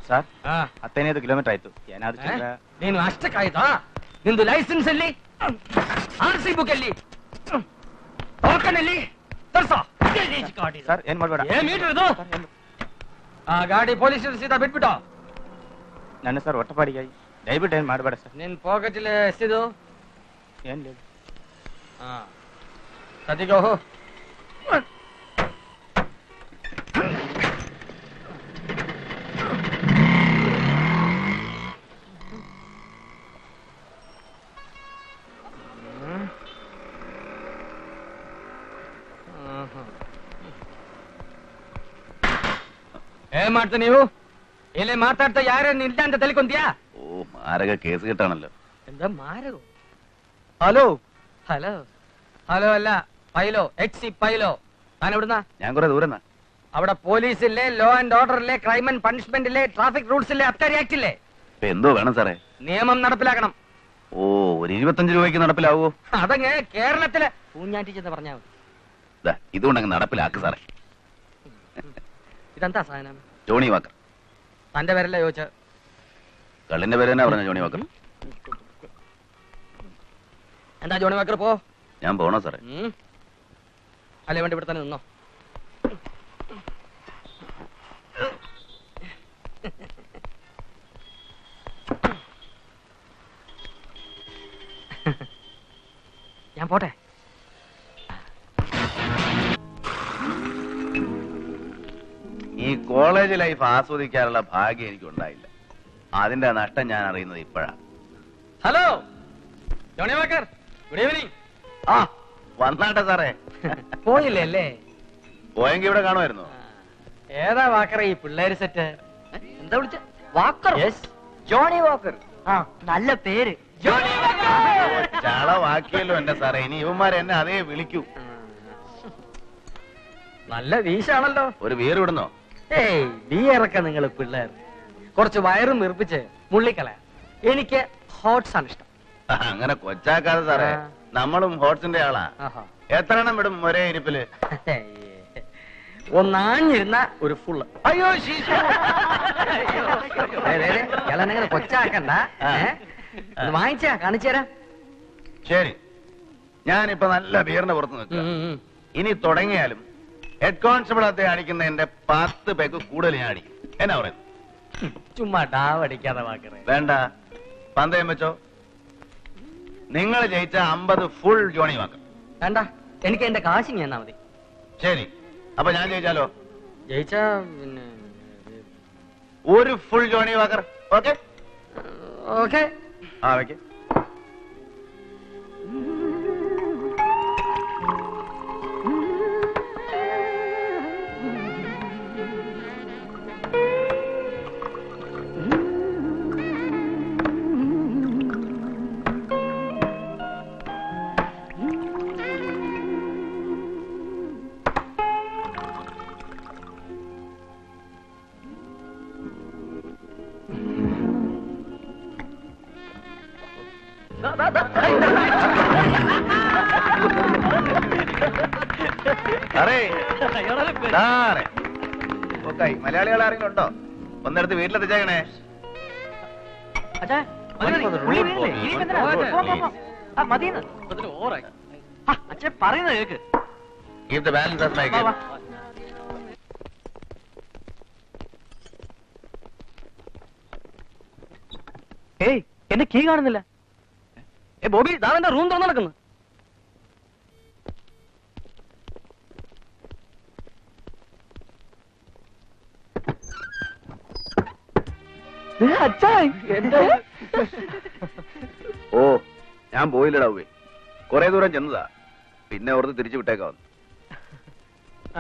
Sir 15 kilometre ಆಯ್ತು. ಏನಾದ್ರು ನೀನು ಅಷ್ಟಕ್ಕಾಯ್ತಾ? ನಿಂದು ಲೈಸೆನ್ಸ್ ಅಲ್ಲಿ, RC ಬುಕ್ ಅಲ್ಲಿ, ಟೋಕನ್ ಅಲ್ಲಿ ತರ್ಸೋ. ಸರ್ ಏನ್ ಮಾಡ್ಬೇಡ. ಏನ್ ಮೀಟರ್ ಇದು? ಆ ಗಾಡಿ ಪೊಲೀಸ್ ಸೀದಾ ಬಿಟ್ಬಿಟ್ಟು. ನನ್ನ ಸರ್ ಒಟ್ಟಪಾಡಿಗೆ ದಯವಿಟ್ಟು ಏನ್ ಮಾಡ್ಬೇಡ ಸರ್. ನಿನ್ ಪೋಕಚಲ್ಲಿ ಎಷ್ಟಿದು? ಏನ್ లేదు. ಸತಿಗೋ ಏನ್ ಮಾಡ್ತಾ ನೀವು ಇಲ್ಲಿ ಮಾತಾಡ್ತಾ ಯಾರೇನು ಇಲ್ಲ ಅಂತ ತಿಳ್ಕೊಂತೀಯಾ? ഓ മാരക കേസ് കിട്ടാണല്ലോ. എന്താ മാരകോ? ഹലോ ഹലോ ഹലോ അല്ല പൈലോ, എക്സി പൈലോ. ഞാൻ എവിടുന്നാ? ഞാൻ കുറെ ദൂരം. അവിടെ പോലീസ് ഇല്ലേ, ലോ ആൻഡ് ഓർഡർ ഇല്ലേ, ക്രൈം ആൻഡ് പണിഷ്മെന്റ് ഇല്ലേ, ട്രാഫിക് റൂൾസ് ഇല്ലേ, അബ്കാരി ആക്ട് ഇല്ലേ? എന്തോ വേണം സാറേ? നിയമം നടപ്പിലാക്കണം. ഓ ഒരു 25 രൂപയ്ക്ക് നടപ്പിലാവോ? അതങ്ങ് കേരളത്തിലെ പൂഞ്ഞാറ്റി ചെന്ന് പറഞ്ഞാൽ മതി. ഇതുകൊണ്ടങ്ങ് നടപ്പിലാക്ക് സാറേ. ഇതെന്താ സാധനം? Johnnie Walker. തന്റെ പേരല്ലേ ചോദിച്ചത്? കള്ളിന്റെ പേര് തന്നെ പറഞ്ഞ ജോണി വാക്കർ. എന്താ ജോണി വാക്കർ? പോ. ഞാൻ പോണോ സാറേ? അല്ലേ വേണ്ടി ഇവിടെ തന്നെ നിന്നോ. ഞാൻ പോട്ടെ. ഈ കോളേജ് ലൈഫ് ആസ്വദിക്കാനുള്ള ഭാഗ്യം എനിക്കുണ്ടായില്ല. അതിന്റെ നഷ്ടം ഞാൻ അറിയുന്നത് ഇപ്പോഴാണ്. Hello Johnnie Walker, good evening. ആ വന്നാട്ടെ സാറേ. പോയില്ലേ അല്ലേ? പോയെങ്കിൽ ഇവിടെ കാണുമായിരുന്നു. ഏതാ വാക്കർ ഈ പിള്ളേര് സെറ്റ്? എന്താ വിളിച്ച? വാക്കർ? Johnnie Walker. ആ നല്ല പേര്. ചളവാക്കിയല്ലോ എന്റെ സാറേ. ഇനി ഇവന്മാരെ എന്നെ അതേ വിളിക്കൂ. നല്ല വീശാണല്ലോ. ഒരു വീർ വിടുന്നോ? ഏയ് ബിയറൊക്കെ നിങ്ങൾ പിള്ളേർ കുറച്ച് വയറും നിർപ്പിച്ച് മുള്ളിക്കളയാ. എനിക്ക് ഹോട്ട്സ് ആണ് ഇഷ്ടം. അങ്ങനെ കൊച്ചാക്കാതെ സാറേ. നമ്മളും ഹോട്ട്സിന്റെ ആളാ. എത്ര എണ്ണം വിടും ഒരേ ഇരിപ്പില്? ഒന്നാഞ്ഞിരുന്ന ഒരു ഫുള്ള്. അയ്യോ ഇളനങ്ങനെ കൊച്ചാക്കണ്ട. വാങ്ങിച്ചാ കാണിച്ചു തരാം. ശരി, ഞാനിപ്പോ നല്ല ബിയറിന്റെ പുറത്ത് നിൽക്കാം. ഇനി തുടങ്ങിയാലും ഹെഡ് കോൺസ്റ്റബിൾ അത്തെ അടിക്കുന്ന എന്റെ 10 പേക്ക് കൂടുതൽ ഞാൻ അടിക്കും. എന്നാ പറയുന്നു? ചുമ്മാ ഡാവ് അടിക്കാതെ വാക്കറേ. വേണ്ട, പന്തയം വെച്ചോ. നിങ്ങൾ ജയിച്ച 50 ഫുൾ ജോണി വാക്കർ. വേണ്ട, എനിക്ക് എന്റെ കാശ് എന്നാ മതി. ശരി, അപ്പൊ ഞാൻ ജയിച്ചാലോ? ജയിച്ച പിന്നെ ഒരു full Johnnie Walker. Okay okay. ആ വെക്ക്. മലയാളികൾ ആരെങ്കിലും ഉണ്ടോ? ഒന്നെടുത്ത് വീട്ടിലെത്തിച്ചേക്കണേ. പറയുന്നത് കേക്ക്. Keep the balance as my gift. ഏയ് എന്റെ കീ കാണുന്നില്ല. ബോബി ദാവന്റെ റൂം തുറന്നു നടക്കുന്നു. ഓ ഞാൻ പോയില്ലടാവേ. കൊറേ ദൂരം ചെന്നതാ. പിന്നെ ഓർത്ത് തിരിച്ചു വിട്ടേക്കാവുന്നു.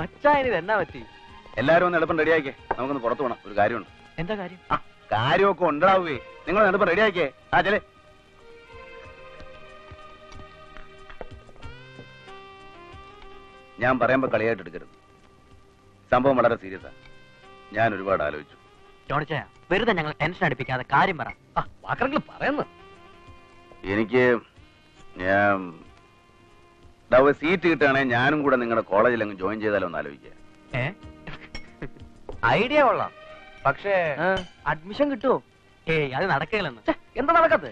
അച്ഛാ എന്നാ പറ്റി? എല്ലാരും ഒന്ന് എളുപ്പം റെഡിയാക്കിയേ. നമുക്കൊന്ന് പുറത്തു പോകണം. ഒരു കാര്യമുണ്ട്. എന്താ കാര്യം? കാര്യമൊക്കെ ഉണ്ടാവുകയെ. നിങ്ങൾ എളുപ്പം റെഡിയാക്കിയേ. ആ ചെലേ. ഞാൻ പറയുമ്പോ കളിയായിട്ട് എടുക്കരുത്. സംഭവം വളരെ സീരിയസാ. ഞാൻ ഒരുപാട് ആലോചിച്ചു. ജോണിച്ചായ വെറുതെ ഞങ്ങൾ ടെൻഷൻ അടിപ്പിക്കാതെ കാര്യം പറ. വാക്കറെങ്കിലും പറയുന്നു. എനിക്ക് സീറ്റ് കിട്ടുകയാണെങ്കിൽ ഞാനും കൂടെ നിങ്ങളുടെ കോളേജിൽ അങ്ങ് ജോയിൻ ചെയ്താലോ എന്ന് ആലോചിക്കുക. ഐഡിയ കൊള്ളാം. പക്ഷേ അഡ്മിഷൻ കിട്ടുമോ? ഏയ് അത് നടക്കുകയില്ലെന്ന്. എന്താ നടക്കത്ത്?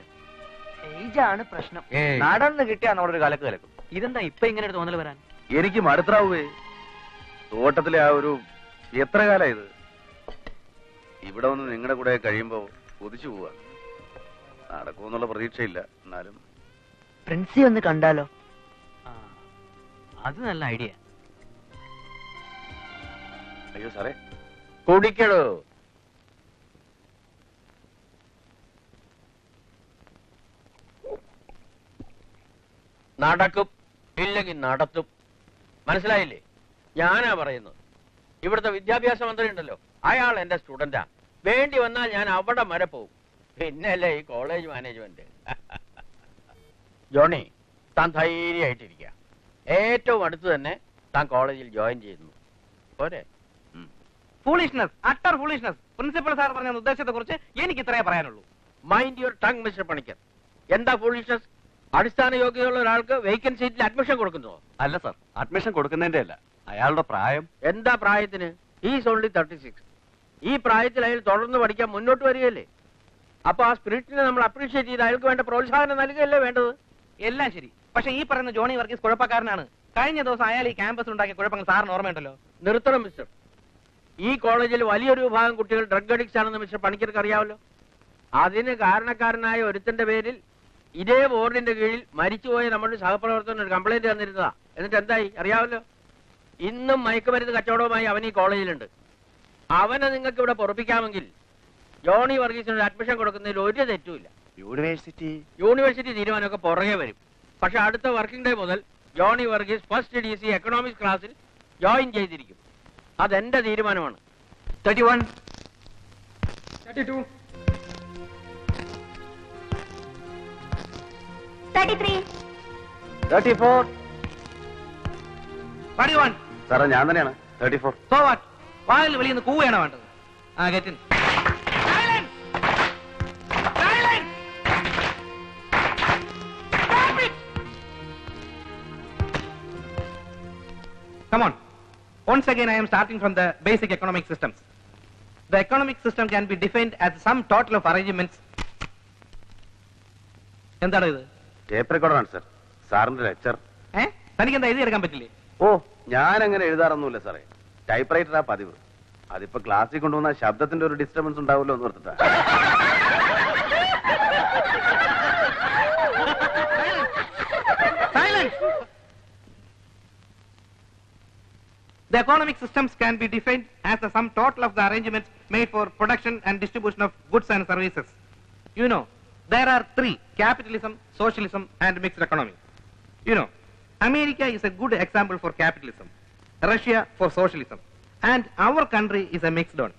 ഏജാണ് പ്രശ്നം. നടന്ന് കിട്ടിയാ നമ്മളൊരു കലക്ക് കലക്കും. ഇതെന്താ ഇപ്പൊ ഇങ്ങനെ ഒരു തോന്നൽ വരാൻ? എനിക്ക് മടുത്രാവേ. തോട്ടത്തിലെ ആ ഒരു എത്ര കാലം ഇത് ഇവിടെ വന്ന് നിങ്ങളുടെ കൂടെ കഴിയുമ്പോ കൊതിച്ചു പോവാ. നടക്കുമെന്നുള്ള പ്രതീക്ഷയില്ല. എന്നാലും പ്രിൻസി ഒന്ന് കണ്ടാലോ? ആ, അത് നല്ല ഐഡിയ. അയ്യോ സാറേ, കുടിക്കടോ. നടക്കും ഇല്ലെങ്കിൽ നടത്തും. മനസ്സിലായില്ലേ? ഞാനാ പറയുന്നത്. ഇവിടുത്തെ വിദ്യാഭ്യാസ മന്ത്രി ഉണ്ടല്ലോ, അയാൾ എന്റെ സ്റ്റുഡന്റാ. വേണ്ടി വന്നാൽ ഞാൻ അവിടെ വരെ പോകും. പിന്നല്ലേ ഈ കോളേജ് മാനേജ്മെന്റ്. ജോണി, താൻ ധൈര്യമായിട്ടിരിക്കുക. ഏറ്റവും അടുത്ത് തന്നെ താൻ കോളേജിൽ ജോയിൻ ചെയ്യുന്നു. പോരെ? Foolishness, utter foolishness. Principal sir പറഞ്ഞ ഉദ്ദേശത്തെ കുറിച്ച് എനിക്ക് ഇത്രേ പറയാനുള്ളൂ. Mind your tongue mister Panicker. എന്താ ഫൂളിഷ്നസ്? അടിസ്ഥാന യോഗ്യതയുള്ള ഒരാൾക്ക് വേക്കൻറ്റ് സീറ്റിൽ അഡ്മിഷൻ കൊടുക്കുന്നോ? അല്ല സാർ, അഡ്മിഷൻ കൊടുക്കുന്നതിന്റെ അല്ല, അയാളുടെ പ്രായം. എന്താ പ്രായത്തിന്? Is only 36. ഈ പ്രായത്തിൽ അയാൾ തുടർന്ന് പഠിക്കാൻ മുന്നോട്ട് വരികയല്ലേ? അപ്പൊ ആ സ്പിരിറ്റിനെ നമ്മൾ അപ്രീഷിയേറ്റ് ചെയ്ത് അയാൾക്ക് വേണ്ട പ്രോത്സാഹനം നൽകുകയല്ലേ വേണ്ടത്? എല്ലാം ശരി, പക്ഷെ ഈ പറയുന്ന ജോണി വർഗീസ് കുഴപ്പക്കാരനാണ്. കഴിഞ്ഞ ദിവസം അയാൾ ഈ ക്യാമ്പസിൽ ഉണ്ടാക്കിയ കുഴപ്പങ്ങൾ സാറിന് ഓർമ്മയുണ്ടല്ലോ. നിർത്തണം മിസ്റ്റർ. ഈ കോളേജിൽ വലിയൊരു വിഭാഗം കുട്ടികൾ ഡ്രഗ് അഡിക്ട്സ് ആണെന്ന് മിസ്റ്റർ പണിക്കർക്ക് അറിയാമല്ലോ. അതിന് കാരണക്കാരനായ ഒരുത്തന്റെ പേരിൽ ഇതേ ബോർഡിന്റെ കീഴിൽ മരിച്ചുപോയ നമ്മുടെ സഹപ്രവർത്തകൻ ഒരു കംപ്ലൈന്റ് തന്നിരുന്നതാ. എന്നിട്ട് എന്തായി അറിയാമല്ലോ? ഇന്നും മയക്കുമരുന്ന് കച്ചവടവുമായി അവൻ ഈ കോളേജിലുണ്ട്. അവനെ നിങ്ങൾക്ക് ഇവിടെ പൊറപ്പിക്കാമെങ്കിൽ ജോണി വർഗീസിന് അഡ്മിഷൻ കൊടുക്കുന്നതിൽ ഒരു തെറ്റുമില്ല. യൂണിവേഴ്സിറ്റി തീരുമാനമൊക്കെ പുറകെ വരും. പക്ഷെ അടുത്ത വർക്കിംഗ് ഡേ മുതൽ Johny Varghese first DC economics ക്ലാസ്സിൽ ജോയിൻ ചെയ്തിരിക്കും. അതെന്റെ തീരുമാനമാണ്. 31, 32, 33, 34. 41. സാറേ ഞാൻ തന്നെയാണ് 34. So what? വാതിൽ വെളിയിൽ നിന്ന് കൂവയാണ് വേണ്ടത്. ആ get in. Silence! Silence! Stop it! Come on. Once again, I am starting from the basic economic systems. The economic system can be defined as some total of arrangements. എന്താണ് ഇത്? Tape റെക്കോർഡറാണ് sir, സാറിന്റെ lecture. തനിക്ക് എന്താ എഴുതിയെടുക്കാൻ പറ്റില്ലേ? ഓ, ഞാൻ അങ്ങനെ എഴുതാറൊന്നുമില്ല സാറേ. Type റൈറ്ററാ പതിവ്. അതിപ്പോ ക്ലാസ്സിൽ കൊണ്ടുവന്ന ശബ്ദത്തിന്റെ ഒരു ഡിസ്റ്റർബൻസ് ഉണ്ടാവുമല്ലോ എന്ന് ഓർത്തിട്ടാ. Silence! The economic systems can be defined as the sum total of the arrangements made for production and distribution of goods and services. You know, there are three: capitalism, socialism, and mixed economy. You know, America is a good example for capitalism, Russia for socialism, and our country is a mixed one.